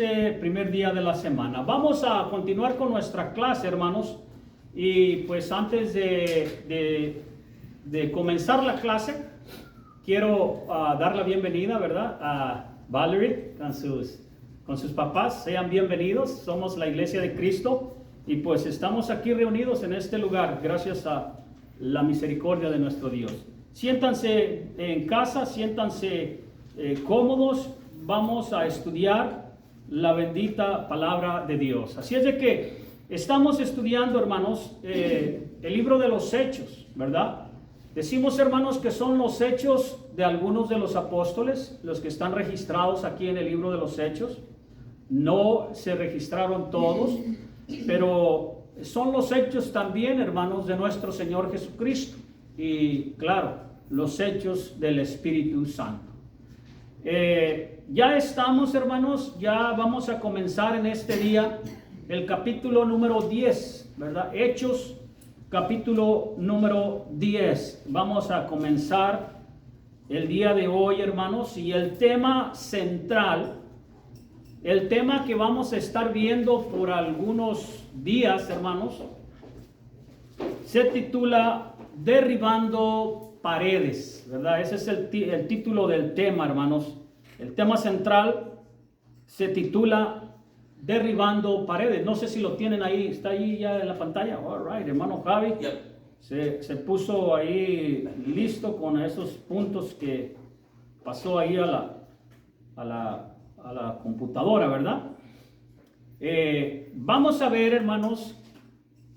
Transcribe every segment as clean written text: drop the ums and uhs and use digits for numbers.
Este primer día de la semana. Vamos a continuar con nuestra clase, hermanos. Y pues antes de comenzar la clase, quiero dar la bienvenida, ¿verdad? A Valerie con sus papás. Sean bienvenidos. Somos la Iglesia de Cristo y pues estamos aquí reunidos en este lugar gracias a la misericordia de nuestro Dios. Siéntanse en casa, siéntanse cómodos. Vamos a estudiar la bendita palabra de Dios. Así es de que estamos estudiando, hermanos, el libro de los Hechos, ¿verdad? Decimos, hermanos, que son los hechos de algunos de los apóstoles, los que están registrados aquí en el libro de los Hechos. No se registraron todos, pero son los hechos también, hermanos, de nuestro Señor Jesucristo. Y claro, los hechos del Espíritu Santo. Ya estamos, hermanos, ya vamos a comenzar en este día el capítulo número 10, ¿verdad? Hechos, capítulo número 10. Vamos a comenzar el día de hoy, hermanos, y el tema central, el tema que vamos a estar viendo por algunos días, hermanos, se titula Derribando Paredes, ¿verdad? Ese es el título del tema, hermanos. El tema central se titula Derribando Paredes. No sé si lo tienen ahí, está ahí ya en la pantalla. All right, hermano Javi. Yep. Se puso ahí listo con esos puntos que pasó ahí a la computadora, ¿verdad? Vamos a ver, hermanos,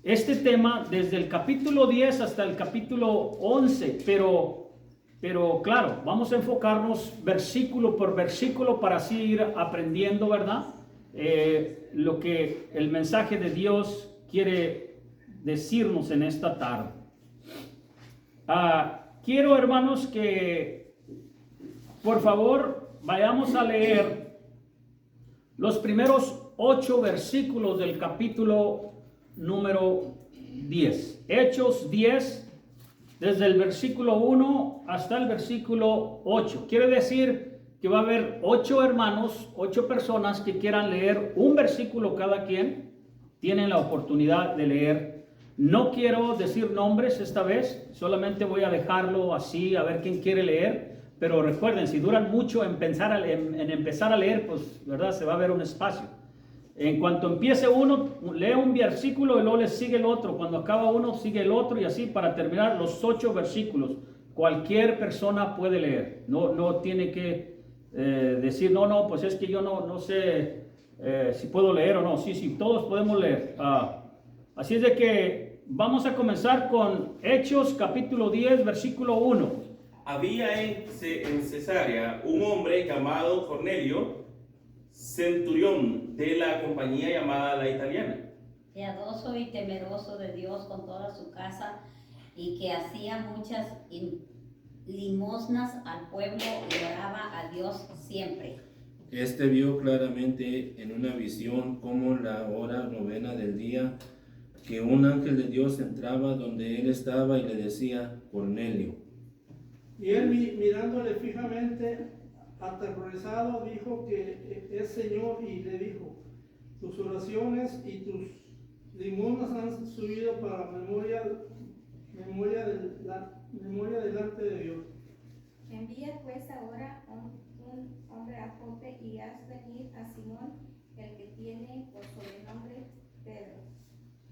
este tema desde el capítulo 10 hasta el capítulo 11, pero claro, vamos a enfocarnos versículo por versículo para así ir aprendiendo, ¿verdad? Lo que el mensaje de Dios quiere decirnos en esta tarde. Quiero, hermanos, que por favor vayamos a leer los primeros 8 versículos del capítulo número 10. Hechos 10, desde el versículo 1 hasta el versículo 8. Quiere decir que va a haber 8 hermanos, 8 personas que quieran leer un versículo cada quien. Tienen la oportunidad de leer. No quiero decir nombres esta vez, solamente voy a dejarlo así, a ver quién quiere leer. Pero recuerden, si duran mucho en empezar a leer, pues, ¿verdad? Se va a ver un espacio. En cuanto empiece uno, lee un versículo y luego le sigue el otro. Cuando acaba uno, sigue el otro y así para terminar los 8 versículos. Cualquier persona puede leer. No tiene que decir, no, pues es que yo no sé si puedo leer o no. Sí, todos podemos leer. Así es de que vamos a comenzar con Hechos capítulo 10, versículo 1. Había en Cesarea un hombre llamado Cornelio, centurión de la compañía llamada La Italiana, piadoso y temeroso de Dios con toda su casa, y que hacía muchas limosnas al pueblo y oraba a Dios siempre. Este vio claramente en una visión como la hora novena del día, que un ángel de Dios entraba donde él estaba y le decía: Cornelio. Y él, mirándole fijamente, aterrorizado, dijo que es Señor, y le dijo: tus oraciones y tus limosnas han subido para memoria delante de Dios. Envía pues ahora un hombre a Jope y haz venir a Simón, el que tiene por sobrenombre Pedro.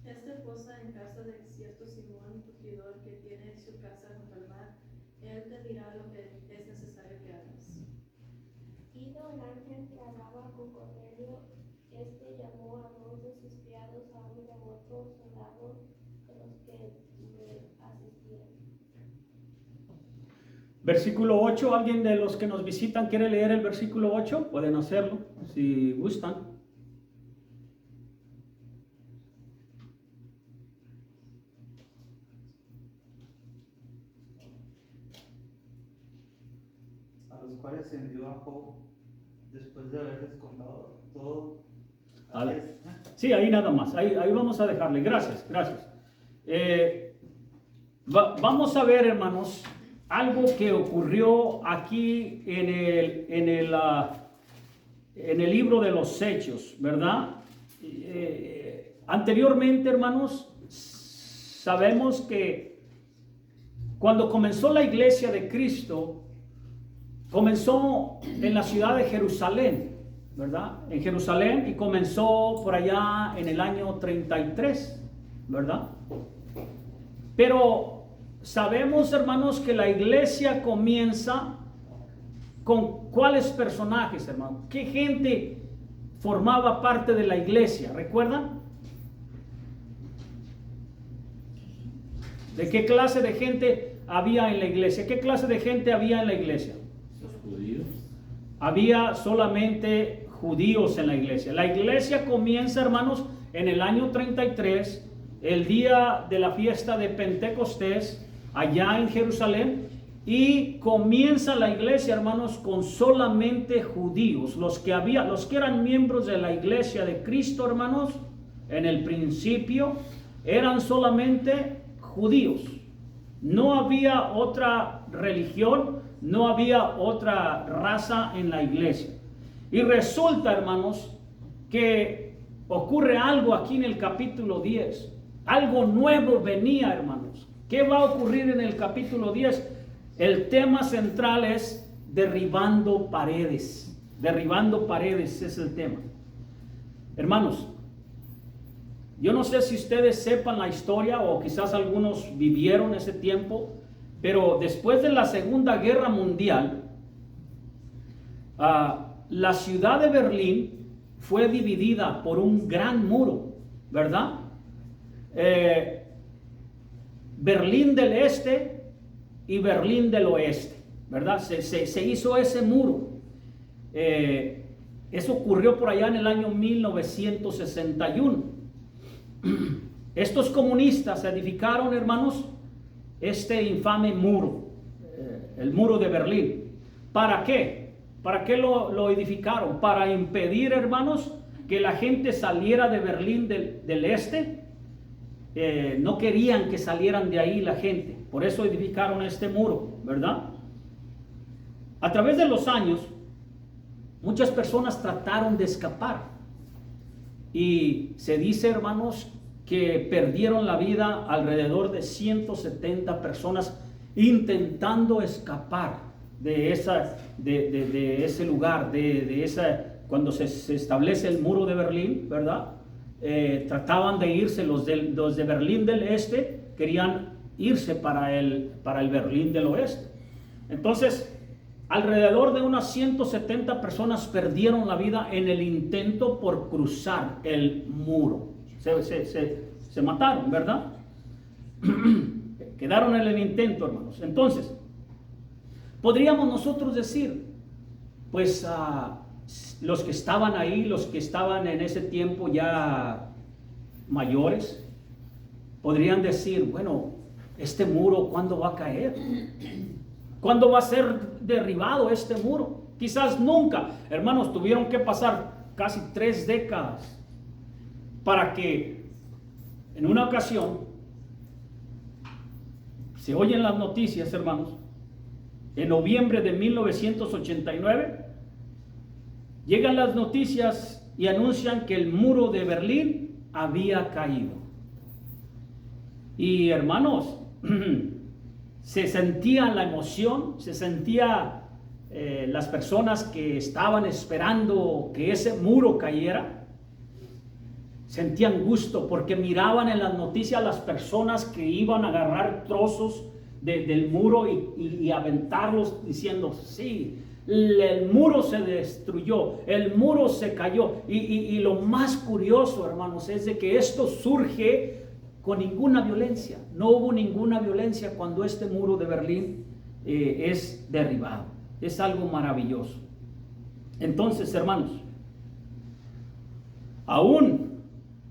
Este posa en casa de cierto Simón, curtidor, que tiene su casa junto al mar. Él te dirá lo que es necesario que hagas. Ido el ángel que hablaba con Cornelio, este llamó a 2 de sus criados, a un devoto soldado de los que le asistían. Versículo 8, ¿alguien de los que nos visitan quiere leer el versículo 8? Pueden hacerlo, si gustan. A los cuales envió a Job después de haberles contado todo. Sí, ahí nada más, ahí vamos a dejarle. Gracias. Vamos a ver, hermanos, algo que ocurrió aquí en en el libro de los Hechos, ¿verdad? Anteriormente, hermanos, sabemos que cuando comenzó la iglesia de Cristo, comenzó en la ciudad de Jerusalén, ¿verdad? En Jerusalén, y comenzó por allá en el año 33, ¿verdad? Pero sabemos, hermanos, que la iglesia comienza con ¿cuáles personajes, hermanos? ¿Qué gente formaba parte de la iglesia? ¿Recuerdan? ¿De qué clase de gente había en la iglesia? ¿Qué clase de gente había en la iglesia? Los judíos. Había solamente judíos en la iglesia. La iglesia comienza, hermanos, en el año 33, el día de la fiesta de Pentecostés, allá en Jerusalén, y comienza la iglesia, hermanos, con solamente judíos. Los que eran miembros de la iglesia de Cristo, hermanos, en el principio, eran solamente judíos. No había otra religión, no había otra raza en la iglesia. Y resulta, hermanos, que ocurre algo aquí en el capítulo 10. Algo nuevo venía, hermanos. ¿Qué va a ocurrir en el capítulo 10? El tema central es derribando paredes. Derribando paredes es el tema. Hermanos, yo no sé si ustedes sepan la historia o quizás algunos vivieron ese tiempo, pero después de la Segunda Guerra Mundial, la ciudad de Berlín fue dividida por un gran muro, ¿verdad? Berlín del Este y Berlín del Oeste, ¿verdad? Se hizo ese muro. Eso ocurrió por allá en el año 1961. Estos comunistas edificaron, hermanos, este infame muro, el muro de Berlín. ¿Para qué? ¿Para qué lo edificaron? Para impedir, hermanos, que la gente saliera de Berlín del Este. No querían que salieran de ahí la gente. Por eso edificaron este muro, ¿verdad? A través de los años, muchas personas trataron de escapar. Y se dice, hermanos, que perdieron la vida alrededor de 170 personas intentando escapar de ese lugar, cuando se establece el muro de Berlín, ¿verdad? Trataban de irse, los de Berlín del Este querían irse para el Berlín del Oeste. Entonces, alrededor de unas 170 personas perdieron la vida en el intento por cruzar el muro. Se mataron, ¿verdad? Quedaron en el intento, hermanos. Entonces, podríamos nosotros decir, pues los que estaban ahí, los que estaban en ese tiempo ya mayores, podrían decir, bueno, este muro, ¿cuándo va a caer? ¿Cuándo va a ser derribado este muro? Quizás nunca. Hermanos, tuvieron que pasar casi 3 décadas para que en una ocasión se oyen las noticias, hermanos. En noviembre de 1989 llegan las noticias y anuncian que el muro de Berlín había caído. Y hermanos, se sentía la emoción, se sentía las personas que estaban esperando que ese muro cayera, sentían gusto porque miraban en las noticias a las personas que iban a agarrar trozos del muro y aventarlos diciendo, sí, el muro se destruyó, el muro se cayó. Y lo más curioso, hermanos, es de que esto surge con ninguna violencia. No hubo ninguna violencia cuando este muro de Berlín es derribado. Es algo maravilloso. Entonces, hermanos, aún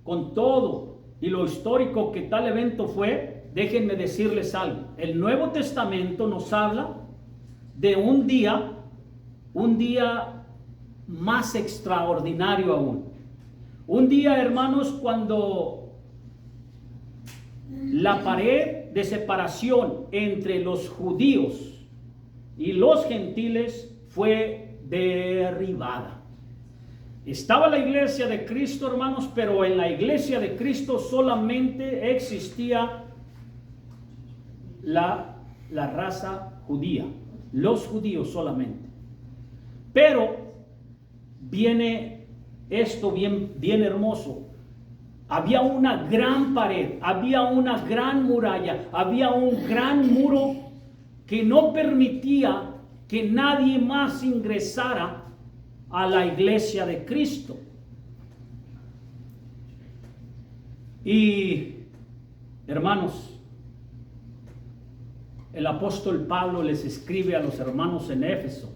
con todo y lo histórico que tal evento fue, déjenme decirles algo. El Nuevo Testamento nos habla de un día más extraordinario aún. Un día, hermanos, cuando la pared de separación entre los judíos y los gentiles fue derribada. Estaba la iglesia de Cristo, hermanos, pero en la iglesia de Cristo solamente existía la raza judía, los judíos solamente. Pero viene esto bien hermoso. Había una gran pared, había una gran muralla, había un gran muro que no permitía que nadie más ingresara a la iglesia de Cristo. Y hermanos, el apóstol Pablo les escribe a los hermanos en Éfeso.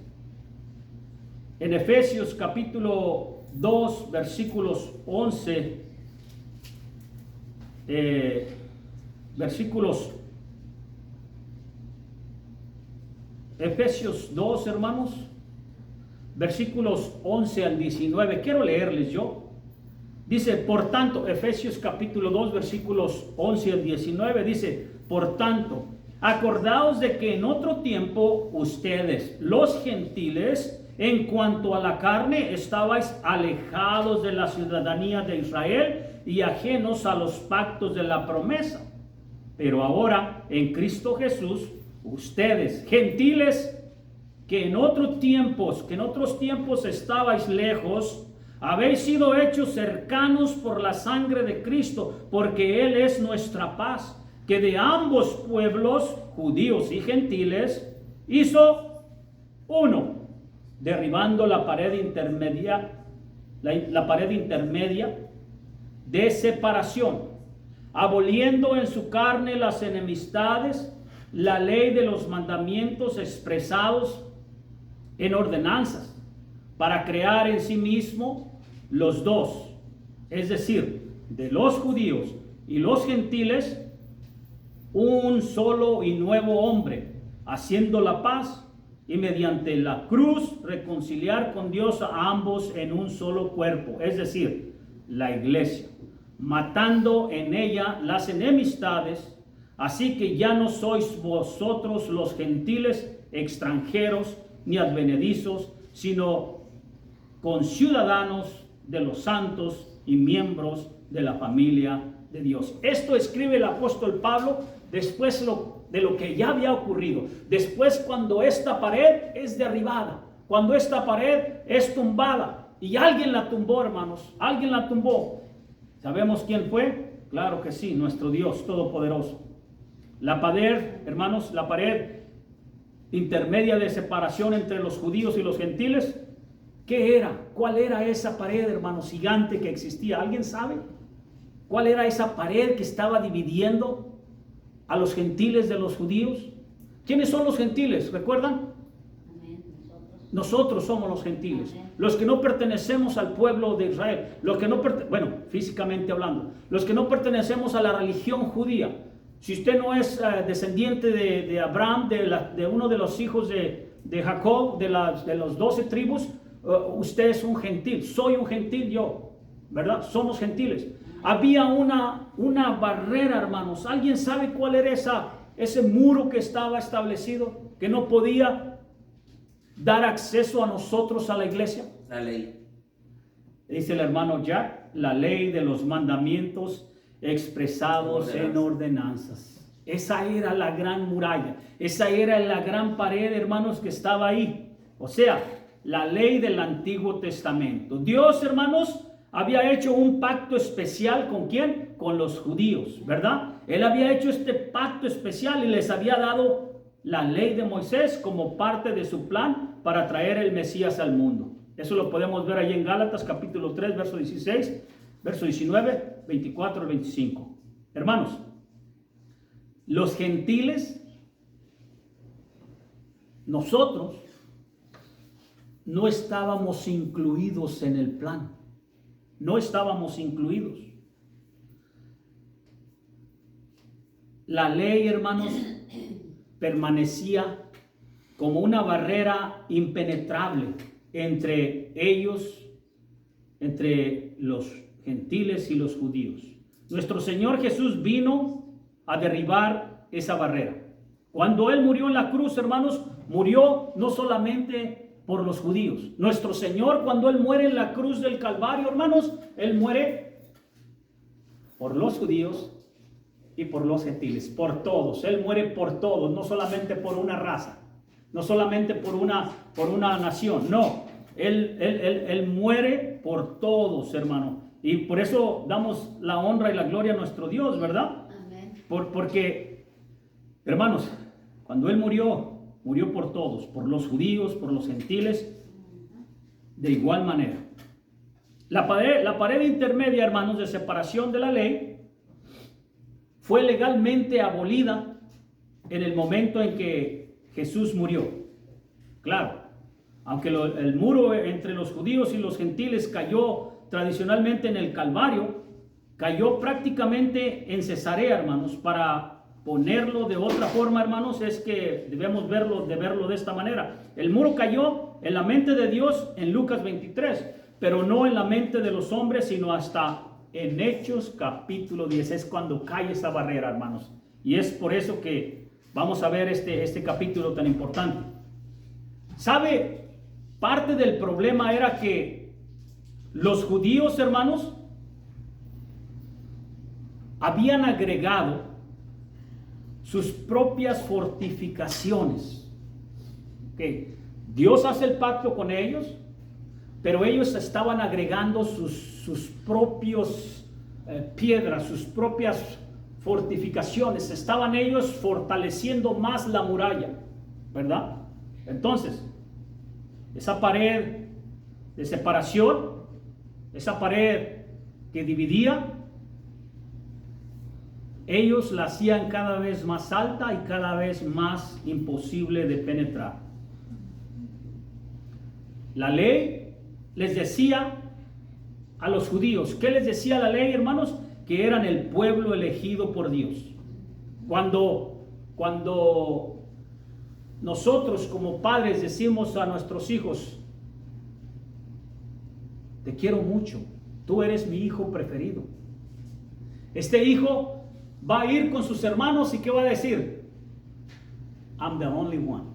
En Efesios capítulo 2, versículos 11, Efesios 2, hermanos, versículos 11 al 19. Quiero leerles yo. Dice, por tanto, Efesios capítulo 2, versículos 11 al 19, dice, por tanto, acordaos de que en otro tiempo ustedes, los gentiles, en cuanto a la carne, estabais alejados de la ciudadanía de Israel y ajenos a los pactos de la promesa. Pero ahora, en Cristo Jesús, ustedes, gentiles, que en otros tiempos estabais lejos, habéis sido hechos cercanos por la sangre de Cristo, porque Él es nuestra paz, que de ambos pueblos, judíos y gentiles, hizo uno, derribando la pared intermedia, la pared intermedia de separación, aboliendo en su carne las enemistades, la ley de los mandamientos expresados en ordenanzas, para crear en sí mismo los dos, es decir, de los judíos y los gentiles, un solo y nuevo hombre, haciendo la paz, y mediante la cruz reconciliar con Dios a ambos en un solo cuerpo, es decir, la iglesia, matando en ella las enemistades. Así que ya no sois vosotros los gentiles extranjeros ni advenedizos, sino conciudadanos de los santos y miembros de la familia de Dios. Esto escribe el apóstol Pablo después de lo que ya había ocurrido. Después, cuando esta pared es derribada, cuando esta pared es tumbada, y alguien la tumbó, hermanos, alguien la tumbó. ¿Sabemos quién fue? Claro que sí, nuestro Dios Todopoderoso. La pared, hermanos, la pared intermedia de separación entre los judíos y los gentiles, ¿qué era? ¿Cuál era esa pared, hermanos, gigante que existía? ¿Alguien sabe? ¿Cuál era esa pared que estaba dividiendo a los gentiles de los judíos? ¿Quiénes son los gentiles? ¿Recuerdan? Nosotros somos los gentiles, los que no pertenecemos al pueblo de Israel, los que no físicamente hablando, los que no pertenecemos a la religión judía. Si usted no es descendiente de Abraham, de uno de los hijos de Jacob, de los 12 tribus, usted es un gentil. Soy un gentil yo, ¿verdad? Somos gentiles. Había una barrera, hermanos. ¿Alguien sabe cuál era ese muro que estaba establecido, que no podía dar acceso a nosotros a la iglesia? La ley. Dice el hermano Jack, la ley de los mandamientos expresados en ordenanzas. Esa era la gran muralla, esa era la gran pared, hermanos, que estaba ahí. O sea, la ley del Antiguo Testamento. Dios, hermanos, había hecho un pacto especial. ¿Con quién? Con los judíos, ¿verdad? Él había hecho este pacto especial y les había dado la ley de Moisés como parte de su plan para traer el Mesías al mundo. Eso lo podemos ver ahí en Gálatas capítulo 3, verso 16, verso 19, 24 al 25. Hermanos, los gentiles, nosotros no estábamos incluidos en el plan. No estábamos incluidos. La ley, hermanos, permanecía como una barrera impenetrable entre ellos, entre los gentiles y los judíos. Nuestro Señor Jesús vino a derribar esa barrera. Cuando Él murió en la cruz, hermanos, murió no solamente por los judíos. Nuestro Señor, cuando Él muere en la cruz del Calvario, hermanos, Él muere por los judíos y por los gentiles, por todos. Él muere por todos, no solamente por una raza, no solamente por una nación, no. Él muere por todos, hermano. Y por eso damos la honra y la gloria a nuestro Dios, ¿verdad? Amén. Porque, hermanos, cuando Él murió por todos, por los judíos, por los gentiles, de igual manera. La pared intermedia, hermanos, de separación de la ley, fue legalmente abolida en el momento en que Jesús murió. Claro, aunque el muro entre los judíos y los gentiles cayó tradicionalmente en el Calvario, cayó prácticamente en Cesarea, hermanos. Para ponerlo de otra forma, hermanos, es que debemos verlo de esta manera. El muro cayó en la mente de Dios en Lucas 23, pero no en la mente de los hombres, sino hasta en Hechos capítulo 10. Es cuando cae esa barrera, hermanos. Y es por eso que vamos a ver este capítulo tan importante. ¿Sabe? Parte del problema era que los judíos, hermanos, habían agregado sus propias fortificaciones. Okay. Dios hace el pacto con ellos, pero ellos estaban agregando sus propios piedras, sus propias fortificaciones. Estaban ellos fortaleciendo más la muralla, ¿verdad? Entonces, esa pared de separación, esa pared que dividía, ellos la hacían cada vez más alta y cada vez más imposible de penetrar. La ley les decía a los judíos, ¿qué les decía la ley, hermanos? Que eran el pueblo elegido por Dios. Cuando nosotros como padres decimos a nuestros hijos, te quiero mucho, tú eres mi hijo preferido. Este hijo va a ir con sus hermanos y ¿qué va a decir? I'm the only one.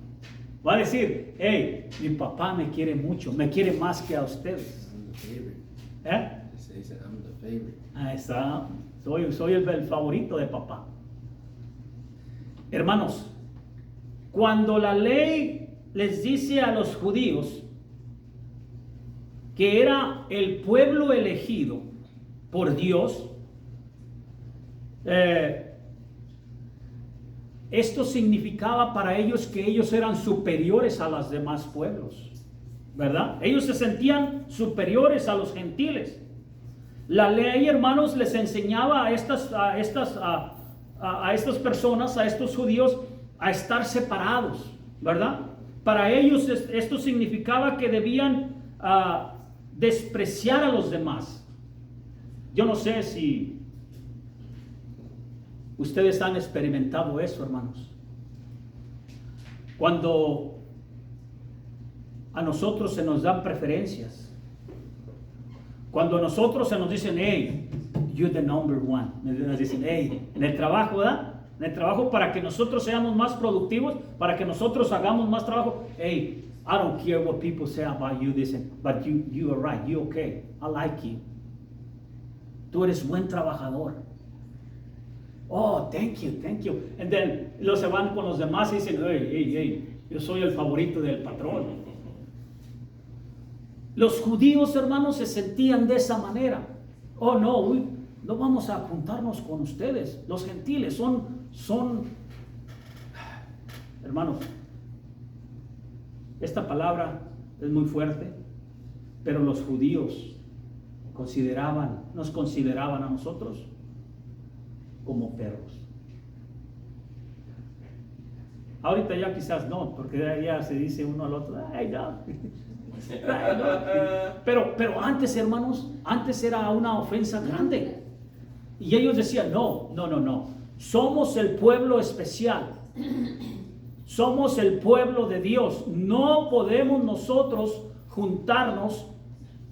Va a decir, hey, mi papá me quiere mucho, me quiere más que a ustedes. ¿Eh? Ahí está, soy el favorito de papá. Hermanos, cuando la ley les dice a los judíos que era el pueblo elegido por Dios, esto significaba para ellos que ellos eran superiores a los demás pueblos, ¿verdad? Ellos se sentían superiores a los gentiles. La ley, hermanos, les enseñaba a estas personas, a estos judíos, a estar separados, ¿verdad? Para ellos esto significaba que debían despreciar a los demás. Yo no sé si ustedes han experimentado eso, hermanos. Cuando a nosotros se nos dan preferencias, cuando a nosotros se nos dicen, hey, you're the number one, nos dicen, hey, en el trabajo, ¿verdad? En el trabajo, para que nosotros seamos más productivos, para que nosotros hagamos más trabajo, hey, I don't care what people say about you, dicen, but you are right, you okay, I like you. Tú eres buen trabajador. Oh, thank you. And then los se van con los demás y dicen, hey, yo soy el favorito del patrón. Los judíos, hermanos, se sentían de esa manera. Oh, no vamos a juntarnos con ustedes. Los gentiles son, hermanos, esta palabra es muy fuerte, pero los judíos nos consideraban a nosotros como perros. Ahorita ya quizás no, porque ya se dice uno al otro, ay, no. Pero antes, hermanos, antes era una ofensa grande. Y ellos decían, no. Somos el pueblo especial. Somos el pueblo de Dios. No podemos nosotros juntarnos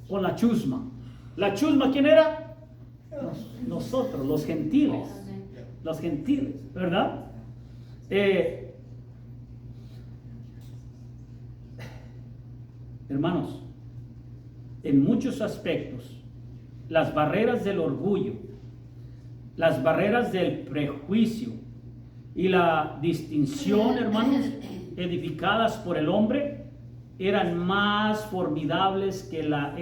con la chusma. ¿La chusma quién era? Nosotros, los gentiles. Los gentiles, ¿verdad? hermanos, en muchos aspectos, las barreras del orgullo, las barreras del prejuicio y la distinción, hermanos, edificadas por el hombre, eran más formidables que la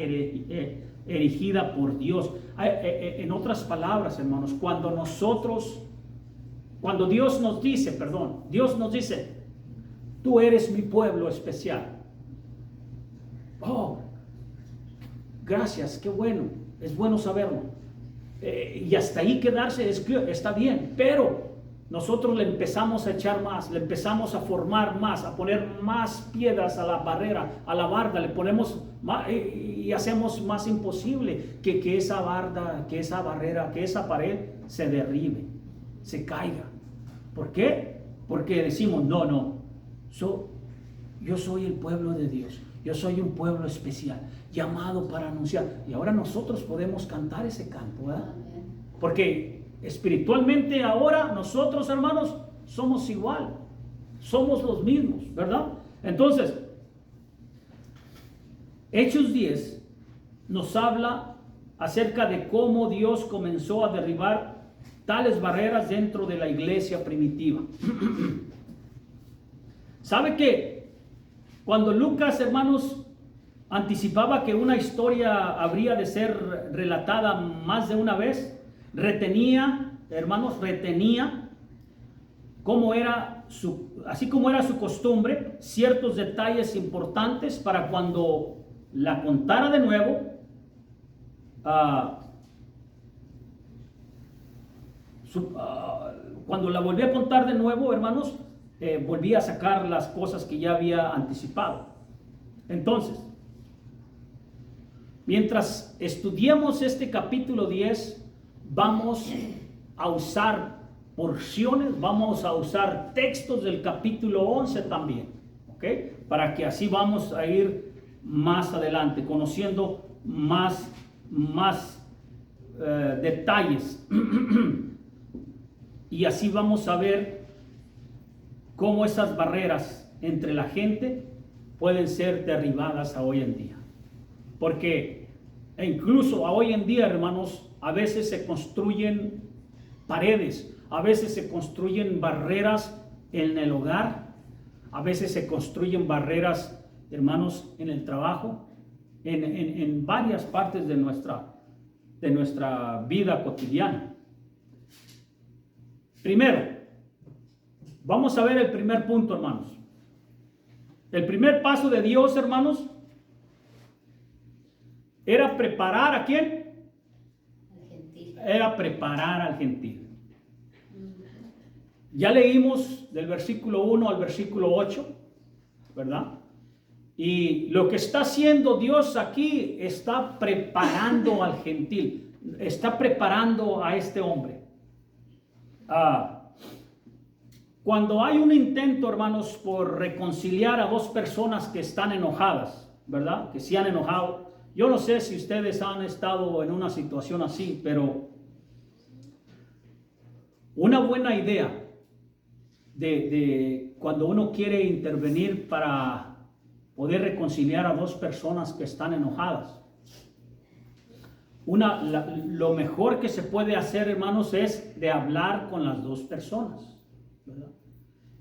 erigida por Dios. En otras palabras, hermanos, cuando Dios nos dice, tú eres mi pueblo especial. Oh, gracias, qué bueno, es bueno saberlo. Y hasta ahí quedarse está bien, pero nosotros le empezamos a echar más, le empezamos a formar más, a poner más piedras a la barrera, a la barda, le ponemos más, y hacemos más imposible que esa barda, que esa barrera, que esa pared se derribe, se caiga. ¿Por qué? Porque decimos, no, yo soy el pueblo de Dios, yo soy un pueblo especial, llamado para anunciar. Y ahora nosotros podemos cantar ese canto, ¿verdad? Porque espiritualmente ahora nosotros, hermanos, somos igual, somos los mismos, ¿verdad? Entonces, Hechos 10 nos habla acerca de cómo Dios comenzó a derribar tales barreras dentro de la iglesia primitiva. ¿Sabe qué? Cuando Lucas, hermanos, anticipaba que una historia habría de ser relatada más de una vez, retenía así como era su costumbre, ciertos detalles importantes para cuando la contara de nuevo, cuando la volvía a contar de nuevo, hermanos, volvía a sacar las cosas que ya había anticipado. Entonces, mientras estudiamos este capítulo 10, vamos a usar porciones, vamos a usar textos del capítulo 11 también, ¿ok? Para que así vamos a ir más adelante, conociendo más detalles. Y así vamos a ver cómo esas barreras entre la gente pueden ser derribadas a hoy en día. Porque incluso a hoy en día, hermanos, a veces se construyen paredes, a veces se construyen barreras en el hogar, a veces se construyen barreras, hermanos, en el trabajo, en varias partes de nuestra vida cotidiana. Primero, vamos a ver el primer punto, hermanos. El primer paso de Dios, hermanos, era preparar ¿a quién? Era preparar al gentil. Ya leímos del versículo 1 al versículo 8, ¿verdad? Y lo que está haciendo Dios aquí, está preparando al gentil, está preparando a este hombre. Cuando hay un intento, hermanos, por reconciliar a dos personas que están enojadas, ¿verdad? Que se han enojado. Yo no sé si ustedes han estado en una situación así, pero una buena idea de cuando uno quiere intervenir para poder reconciliar a dos personas que están enojadas. Lo mejor que se puede hacer, hermanos, es de hablar con las dos personas, ¿verdad?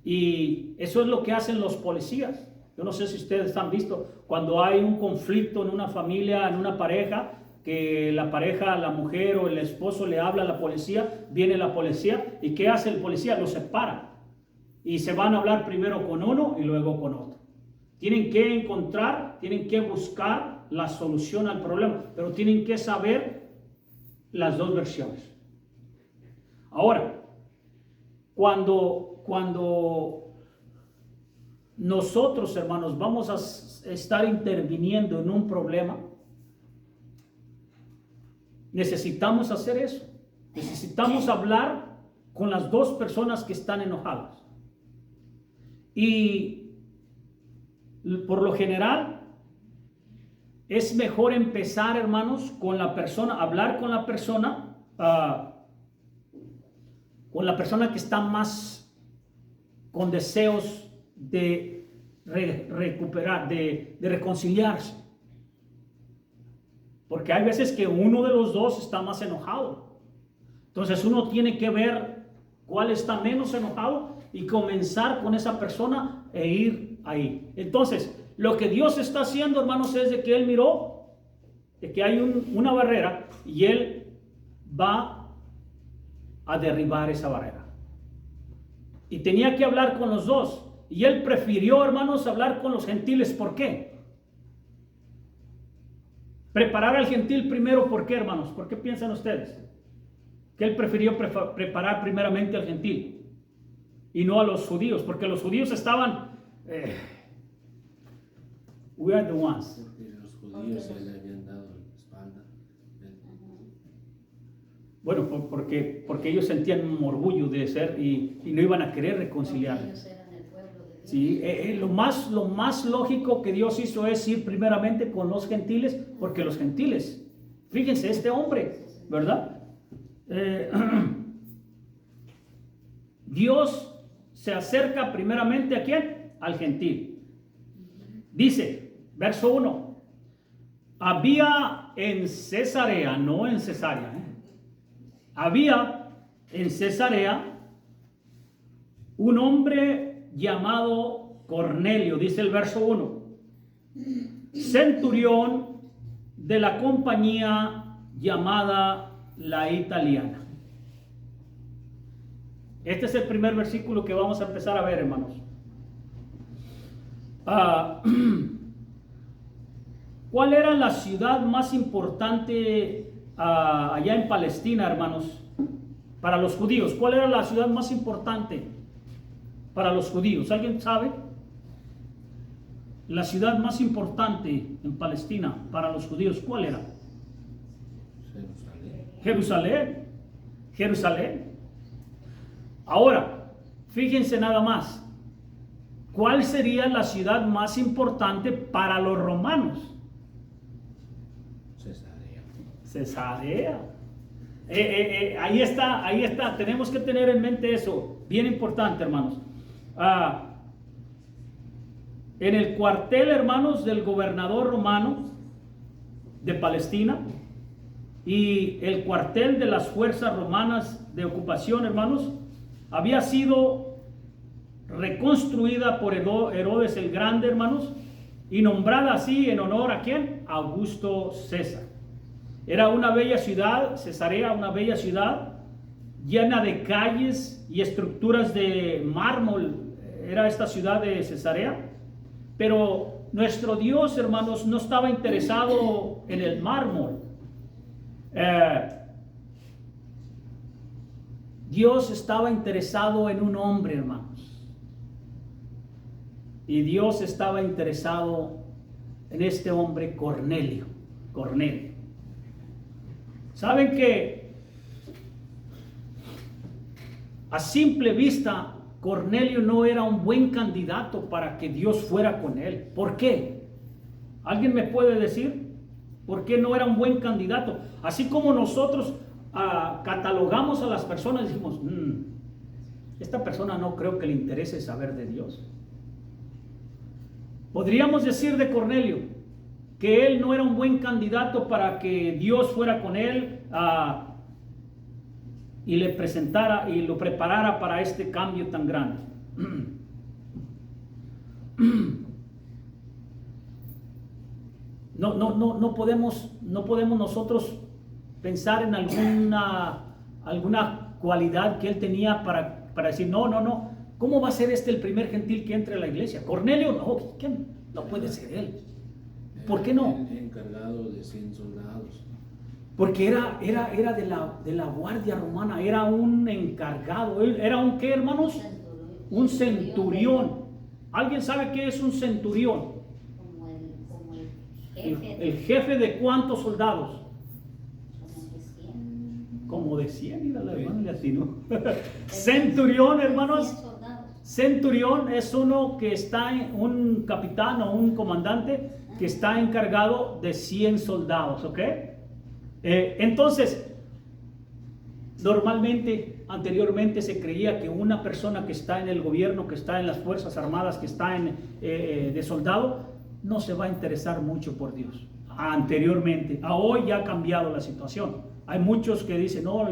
Y eso es lo que hacen los policías. Yo no sé si ustedes han visto cuando hay un conflicto en una familia, en una pareja, que la pareja, la mujer o el esposo le habla a la policía, viene la policía, ¿y qué hace el policía? Los separa y se van a hablar primero con uno y luego con otro. Tienen que buscar la solución al problema, pero tienen que saber las dos versiones. Ahora, cuando nosotros, hermanos, vamos a estar interviniendo en un problema, necesitamos hacer eso. Necesitamos hablar con las dos personas que están enojadas. Y por lo general, es mejor empezar, hermanos, con la persona, hablar con la persona que está más con deseos de recuperar, de reconciliarse. Porque hay veces que uno de los dos está más enojado. Entonces uno tiene que ver cuál está menos enojado y comenzar con esa persona e ir ahí. Entonces, lo que Dios está haciendo, hermanos, es de que Él miró de que hay una barrera y Él va a derribar esa barrera. Y tenía que hablar con los dos. Y Él prefirió, hermanos, hablar con los gentiles. ¿Por qué? Preparar al gentil primero. ¿Por qué, hermanos? ¿Por qué piensan ustedes? Que Él prefirió preparar primeramente al gentil y no a los judíos, porque los judíos estaban we are the ones. Porque los judíos ya le habían dado la espalda. Bueno, porque ellos sentían un orgullo de ser y no iban a querer reconciliar. Ellos eran el pueblo de Dios. Sí, lo más lógico que Dios hizo es ir primeramente con los gentiles, porque los gentiles, fíjense, este hombre, ¿verdad? Dios se acerca primeramente ¿a quién? Al gentil. Dice, verso 1, había en Cesarea, no en Cesarea, había en Cesarea un hombre llamado Cornelio, dice el verso 1, centurión de la compañía llamada la italiana. Este es el primer versículo que vamos a empezar a ver, hermanos. ¿Cuál era la ciudad más importante allá en Palestina, hermanos? Para los judíos, ¿cuál era la ciudad más importante para los judíos? ¿Alguien sabe? La ciudad más importante en Palestina para los judíos, ¿cuál era? Jerusalén. Ahora, fíjense nada más. ¿Cuál sería la ciudad más importante para los romanos? Cesarea. Ahí está. Tenemos que tener en mente eso. Bien importante, hermanos. En el cuartel, hermanos, del gobernador romano de Palestina y el cuartel de las fuerzas romanas de ocupación, hermanos, había sido reconstruida por Herodes el Grande, hermanos, y nombrada así en honor ¿a quién? Augusto César. Era una bella ciudad, Cesarea, una bella ciudad llena de calles y estructuras de mármol. Era esta ciudad de Cesarea, pero nuestro Dios, hermanos, no estaba interesado en el mármol. Dios estaba interesado en un hombre, hermanos. Y Dios estaba interesado en este hombre Cornelio. ¿Saben que a simple vista Cornelio no era un buen candidato para que Dios fuera con él? ¿Por qué? ¿Alguien me puede decir por qué no era un buen candidato? Así como nosotros catalogamos a las personas y decimos, esta persona no creo que le interese saber de Dios. Podríamos decir de Cornelio que él no era un buen candidato para que Dios fuera con él y le presentara y lo preparara para este cambio tan grande. No podemos nosotros pensar en alguna cualidad que él tenía para decir, no, ¿cómo va a ser el primer gentil que entre a la iglesia? Cornelio, no, ¿quién? No puede ser él. ¿Por qué no? Encargado de 100 soldados. Porque era de la guardia romana, era un encargado. ¿Era un qué, hermanos? Un centurión. ¿Alguien sabe qué es un centurión? Como el jefe. ¿El jefe de cuántos soldados? Como de 100. Como de 100, mira la hermana latino. Centurión, hermanos. Centurión es uno que está, un capitán o un comandante que está encargado de 100 soldados, ¿ok? Entonces, Normalmente, anteriormente se creía que una persona que está en el gobierno, que está en las Fuerzas Armadas, que está de soldado, no se va a interesar mucho por Dios. Anteriormente, a hoy ya ha cambiado la situación. Hay muchos que dicen, no,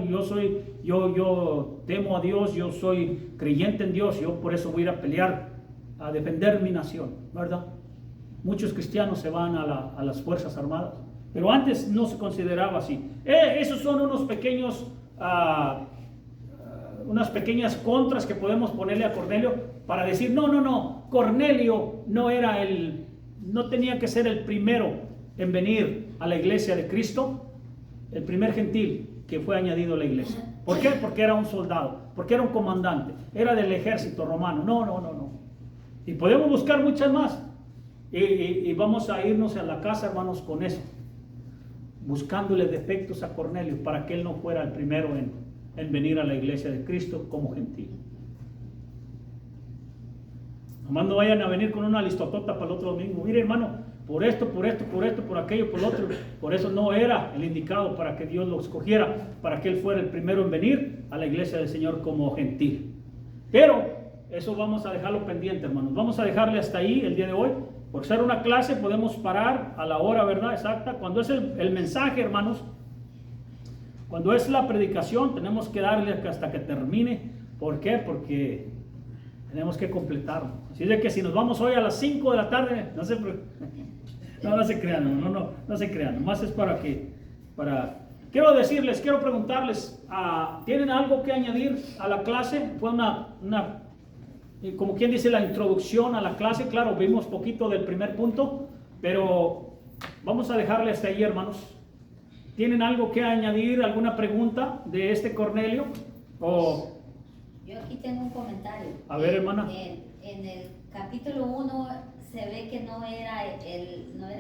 yo temo a Dios, yo soy creyente en Dios, yo por eso voy a ir a pelear, a defender mi nación, ¿verdad? Muchos cristianos se van a las Fuerzas Armadas, pero antes no se consideraba así. Esos son unos pequeños, unas pequeñas contras que podemos ponerle a Cornelio para decir, no, Cornelio no tenía que ser el primero en venir a la iglesia de Cristo, el primer gentil que fue añadido a la iglesia. ¿Por qué? Porque era un soldado, porque era un comandante, era del ejército romano. No. Y podemos buscar muchas más. Y vamos a irnos a la casa, hermanos, con eso, buscándole defectos a Cornelio para que él no fuera el primero en venir a la iglesia de Cristo como gentil. Nomás no vayan a venir con una listotota para el otro domingo. Mire, hermano, por esto, por aquello, por lo otro. Por eso no era el indicado para que Dios lo escogiera, para que él fuera el primero en venir a la iglesia del Señor como gentil. Pero eso vamos a dejarlo pendiente, hermanos. Vamos a dejarle hasta ahí el día de hoy. Por ser una clase podemos parar a la hora, ¿verdad? Exacta. Cuando es el mensaje, hermanos, cuando es la predicación, tenemos que darle hasta que termine. ¿Por qué? Porque tenemos que completarlo. Así de que si nos vamos hoy a las 5 de la tarde, no se crean, no se crean. Nomás es quiero decirles, quiero preguntarles, ¿tienen algo que añadir a la clase? Fue como quien dice, la introducción a la clase. Claro, vimos poquito del primer punto, pero vamos a dejarle hasta ahí, hermanos. ¿Tienen algo que añadir, alguna pregunta de este Cornelio? Yo aquí tengo un comentario. A ver, hermana. En el capítulo 1 se ve que no era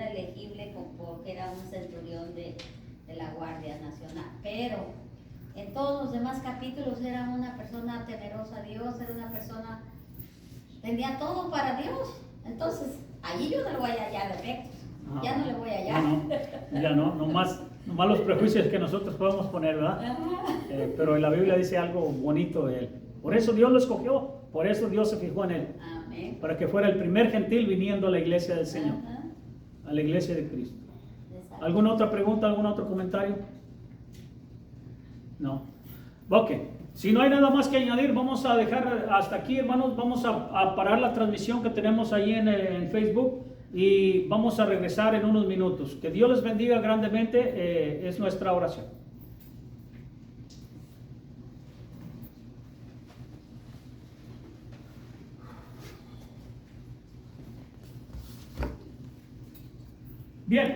elegible porque era un centurión de la Guardia Nacional, pero en todos los demás capítulos era una persona temerosa a Dios, era una persona, tenía todo para Dios. Entonces, allí yo no le voy a hallar defectos, ya no le voy a hallar. Nomás los prejuicios que nosotros podemos poner, ¿verdad? Pero la Biblia dice algo bonito de él. Por eso Dios lo escogió, por eso Dios se fijó en él. Amén. Para que fuera el primer gentil viniendo a la iglesia del Señor, a la iglesia de Cristo. Exacto. ¿Alguna otra pregunta, algún otro comentario? No. Ok, si no hay nada más que añadir, vamos a dejar hasta aquí, hermanos. Vamos a parar la transmisión que tenemos ahí en Facebook y vamos a regresar en unos minutos. Que Dios les bendiga grandemente, es nuestra oración. Bien.